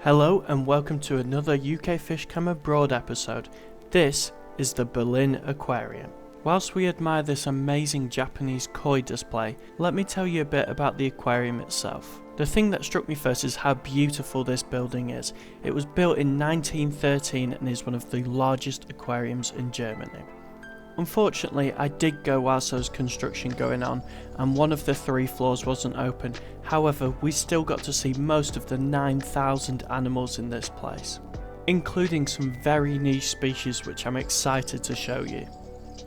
Hello and welcome to another UK Fish Cam Abroad episode. This is the Berlin Aquarium. Whilst we admire this amazing Japanese koi display, let me tell you a bit about the aquarium itself. The thing that struck me first is how beautiful this building is. It was built in 1913 and is one of the largest aquariums in Germany. Unfortunately, I did go whilst there was construction going on and one of the 3 floors wasn't open. However, we still got to see most of the 9,000 animals in this place, including some very niche species which I'm excited to show you.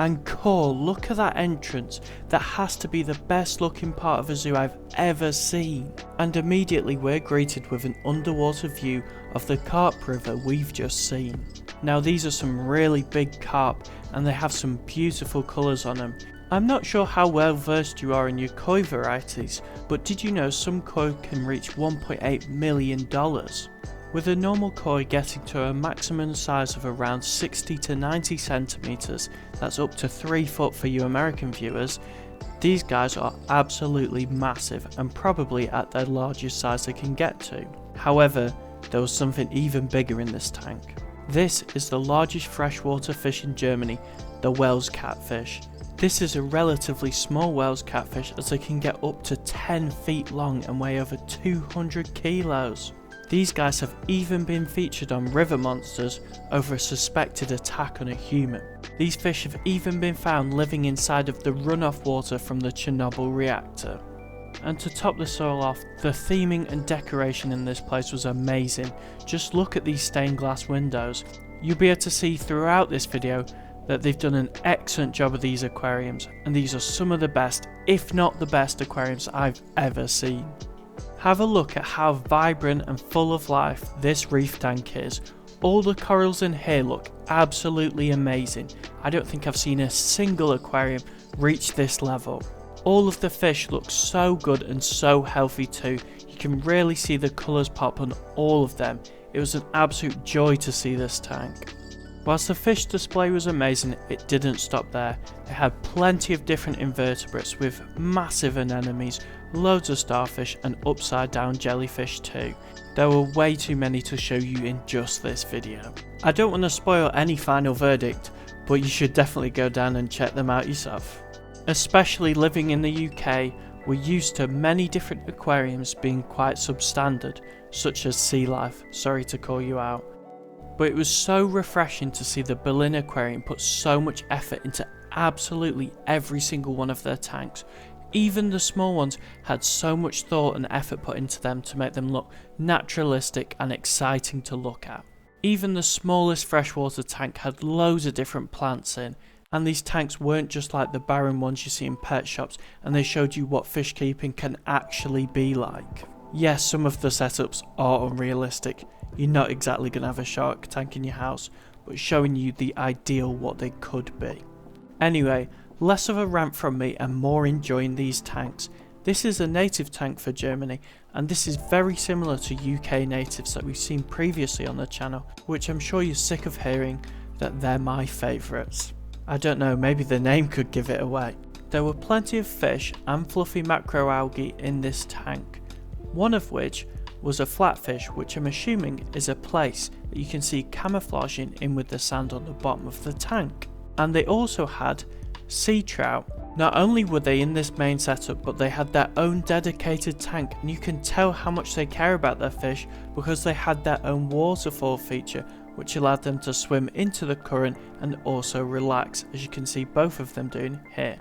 And core, look at that entrance. That has to be the best looking part of a zoo I've ever seen. And immediately we're greeted with an underwater view of the carp river we've just seen. Now these are some really big carp and they have some beautiful colours on them. I'm not sure how well versed you are in your koi varieties, but did you know some koi can reach $1.8 million? With a normal koi getting to a maximum size of around 60 to 90 centimeters, that's up to 3 foot for you American viewers, these guys are absolutely massive and probably at their largest size they can get to. However, there was something even bigger in this tank. This is the largest freshwater fish in Germany, the Wels catfish. This is a relatively small Wels catfish as they can get up to 10 feet long and weigh over 200 kilos. These guys have even been featured on River Monsters over a suspected attack on a human. These fish have even been found living inside of the runoff water from the Chernobyl reactor. And to top this all off, the theming and decoration in this place was amazing. Just look at these stained glass windows. You'll be able to see throughout this video that they've done an excellent job of these aquariums, and these are some of the best, if not the best aquariums I've ever seen. Have a look at how vibrant and full of life this reef tank is. All the corals in here look absolutely amazing. I don't think I've seen a single aquarium reach this level. All of the fish look so good and so healthy too. You can really see the colours pop on all of them. It was an absolute joy to see this tank. Whilst the fish display was amazing, it didn't stop there. It had plenty of different invertebrates with massive anemones, loads of starfish and upside down jellyfish too. There were way too many to show you in just this video. I don't want to spoil any final verdict, but you should definitely go down and check them out yourself. Especially living in the UK, we're used to many different aquariums being quite substandard, such as Sea Life, sorry to call you out. But it was so refreshing to see the Berlin Aquarium put so much effort into absolutely every single one of their tanks. Even the small ones had so much thought and effort put into them to make them look naturalistic and exciting to look at. Even the smallest freshwater tank had loads of different plants in, and these tanks weren't just like the barren ones you see in pet shops, and they showed you what fish keeping can actually be like. Yes, some of the setups are unrealistic. You're not exactly going to have a shark tank in your house, but showing you the ideal what they could be. Anyway, less of a rant from me and more enjoying these tanks. This is a native tank for Germany, and this is very similar to UK natives that we've seen previously on the channel, which I'm sure you're sick of hearing that they're my favourites. I don't know, maybe the name could give it away. There were plenty of fish and fluffy macroalgae in this tank, one of which was a flatfish, which I'm assuming is a place that you can see camouflaging in with the sand on the bottom of the tank. And they also had sea trout. Not only were they in this main setup, but they had their own dedicated tank, and you can tell how much they care about their fish because they had their own waterfall feature, which allowed them to swim into the current and also relax, as you can see both of them doing here.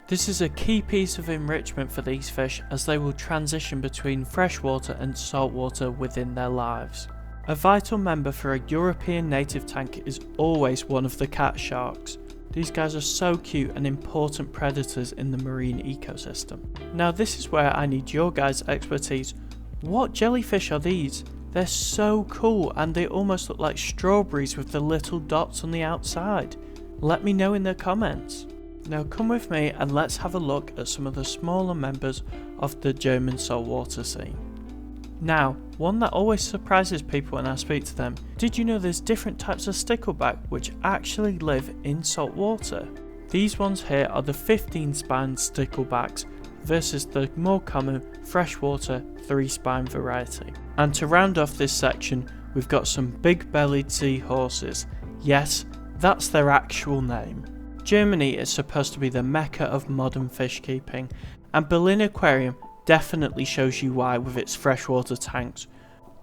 This is a key piece of enrichment for these fish as they will transition between freshwater and saltwater within their lives. A vital member for a European native tank is always one of the cat sharks. These guys are so cute and important predators in the marine ecosystem. Now this is where I need your guys' expertise. What jellyfish are these? They're so cool and they almost look like strawberries with the little dots on the outside. Let me know in the comments. Now come with me and let's have a look at some of the smaller members of the German saltwater scene. Now, one that always surprises people when I speak to them, did you know there's different types of stickleback which actually live in salt water? These ones here are the 15-spine sticklebacks, versus the more common freshwater 3-spine variety. And to round off this section, we've got some big-bellied seahorses. Yes, that's their actual name. Germany is supposed to be the mecca of modern fish keeping, and Berlin Aquarium definitely shows you why with its freshwater tanks.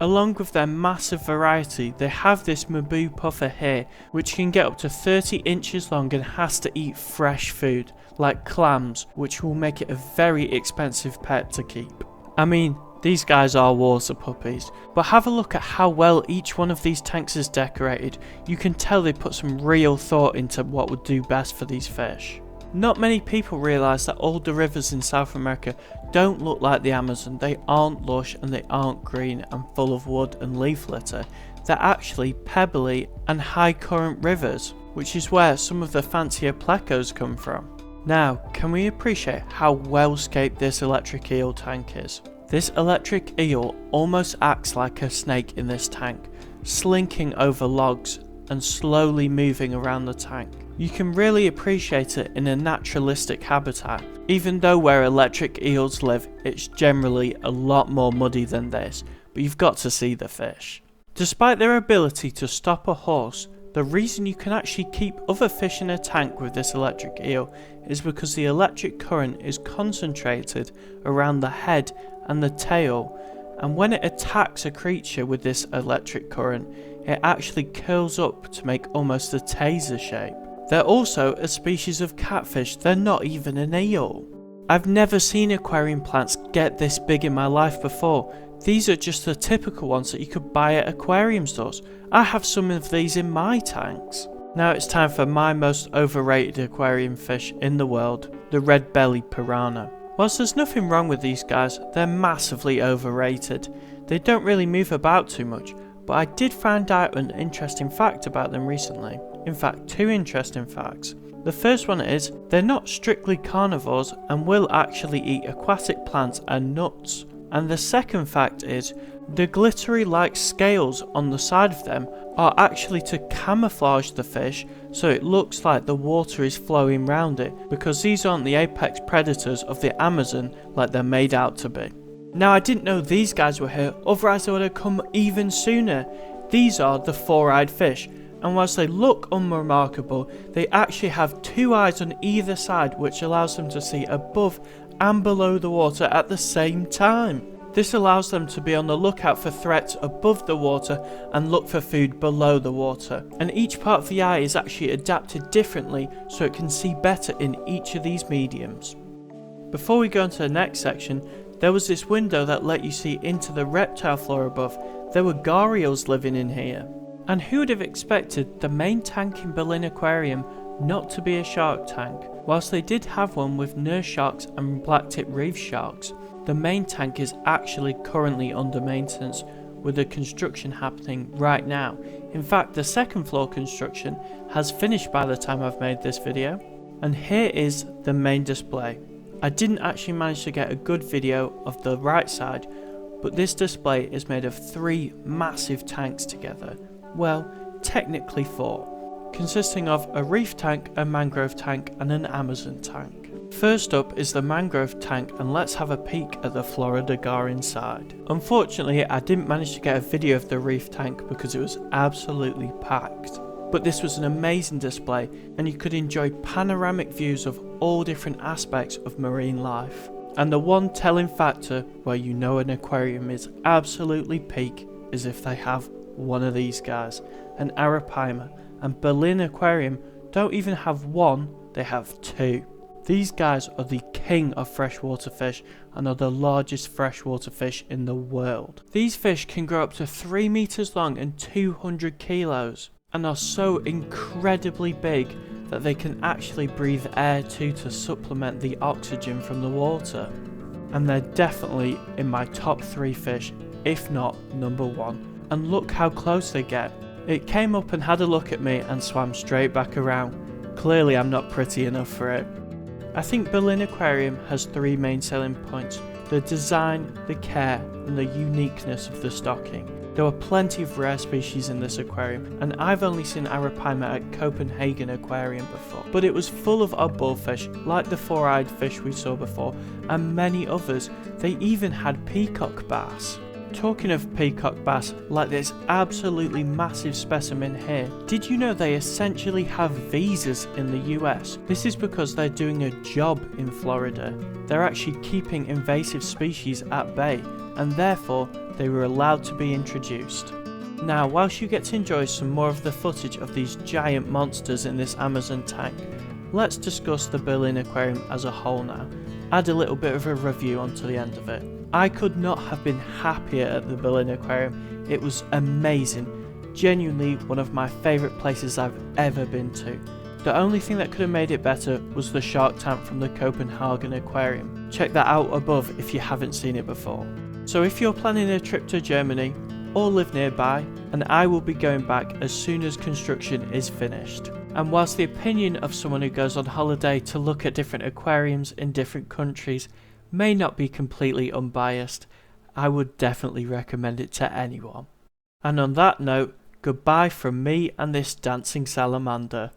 Along with their massive variety, they have this Mabu puffer here, which can get up to 30 inches long and has to eat fresh food, like clams, which will make it a very expensive pet to keep. I mean, these guys are water puppies, but have a look at how well each one of these tanks is decorated. You can tell they put some real thought into what would do best for these fish. Not many people realise that all the rivers in South America don't look like the Amazon. They aren't lush and they aren't green and full of wood and leaf litter. They're actually pebbly and high current rivers, which is where some of the fancier plecos come from. Now, can we appreciate how well scaped this electric eel tank is? This electric eel almost acts like a snake in this tank, slinking over logs and slowly moving around the tank. You can really appreciate it in a naturalistic habitat. Even though where electric eels live, it's generally a lot more muddy than this, but you've got to see the fish. Despite their ability to stop a horse, the reason you can actually keep other fish in a tank with this electric eel is because the electric current is concentrated around the head and the tail, and when it attacks a creature with this electric current, it actually curls up to make almost a taser shape. They're also a species of catfish, they're not even an eel. I've never seen aquarium plants get this big in my life before. These are just the typical ones that you could buy at aquarium stores. I have some of these in my tanks. Now it's time for my most overrated aquarium fish in the world, the red-bellied piranha. Whilst there's nothing wrong with these guys, they're massively overrated. They don't really move about too much, but I did find out an interesting fact about them recently. In fact, 2 interesting facts. The first one is, they're not strictly carnivores and will actually eat aquatic plants and nuts. And the second fact is, the glittery like scales on the side of them are actually to camouflage the fish so it looks like the water is flowing round it, because these aren't the apex predators of the Amazon like they're made out to be. Now I didn't know these guys were here, otherwise they would have come even sooner. These are the 4-eyed fish, and whilst they look unremarkable, they actually have 2 eyes on either side, which allows them to see above and below the water at the same time. This allows them to be on the lookout for threats above the water and look for food below the water. And each part of the eye is actually adapted differently so it can see better in each of these mediums. Before we go into the next section, there was this window that let you see into the reptile floor above. There were gharials living in here. And who would have expected the main tank in Berlin Aquarium not to be a shark tank? Whilst they did have one with nurse sharks and black-tip reef sharks, the main tank is actually currently under maintenance with the construction happening right now. In fact, the second floor construction has finished by the time I've made this video. And here is the main display. I didn't actually manage to get a good video of the right side, but this display is made of 3 massive tanks together. Well, technically 4, consisting of a reef tank, a mangrove tank and an Amazon tank. First up is the mangrove tank, and let's have a peek at the Florida gar inside. Unfortunately, I didn't manage to get a video of the reef tank because it was absolutely packed. But this was an amazing display, and you could enjoy panoramic views of all different aspects of marine life. And the one telling factor where you know an aquarium is absolutely peak is if they have one of these guys, an arapaima, and Berlin Aquarium don't even have one, they have 2. These guys are the king of freshwater fish and are the largest freshwater fish in the world. These fish can grow up to 3 meters long and 200 kilos and are so incredibly big that they can actually breathe air too to supplement the oxygen from the water. And they're definitely in my top 3 fish, if not number 1. And look how close they get. It came up and had a look at me and swam straight back around. Clearly I'm not pretty enough for it. I think Berlin Aquarium has 3 main selling points: the design, the care and the uniqueness of the stocking. There were plenty of rare species in this aquarium, and I've only seen arapaima at Copenhagen Aquarium before, but it was full of odd bullfish like the four-eyed fish we saw before, and many others. They even had peacock bass. Talking of peacock bass, like this absolutely massive specimen here, did you know they essentially have visas in the US? This is because they're doing a job in Florida. They're actually keeping invasive species at bay, and therefore they were allowed to be introduced. Now, whilst you get to enjoy some more of the footage of these giant monsters in this Amazon tank, let's discuss the Berlin Aquarium as a whole now. Add a little bit of a review onto the end of it. I could not have been happier at the Berlin Aquarium. It was amazing. Genuinely one of my favourite places I've ever been to. The only thing that could have made it better was the shark tank from the Copenhagen Aquarium. Check that out above if you haven't seen it before. So if you're planning a trip to Germany or live nearby, and I will be going back as soon as construction is finished. And whilst the opinion of someone who goes on holiday to look at different aquariums in different countries may not be completely unbiased, I would definitely recommend it to anyone. And on that note, goodbye from me and this dancing salamander.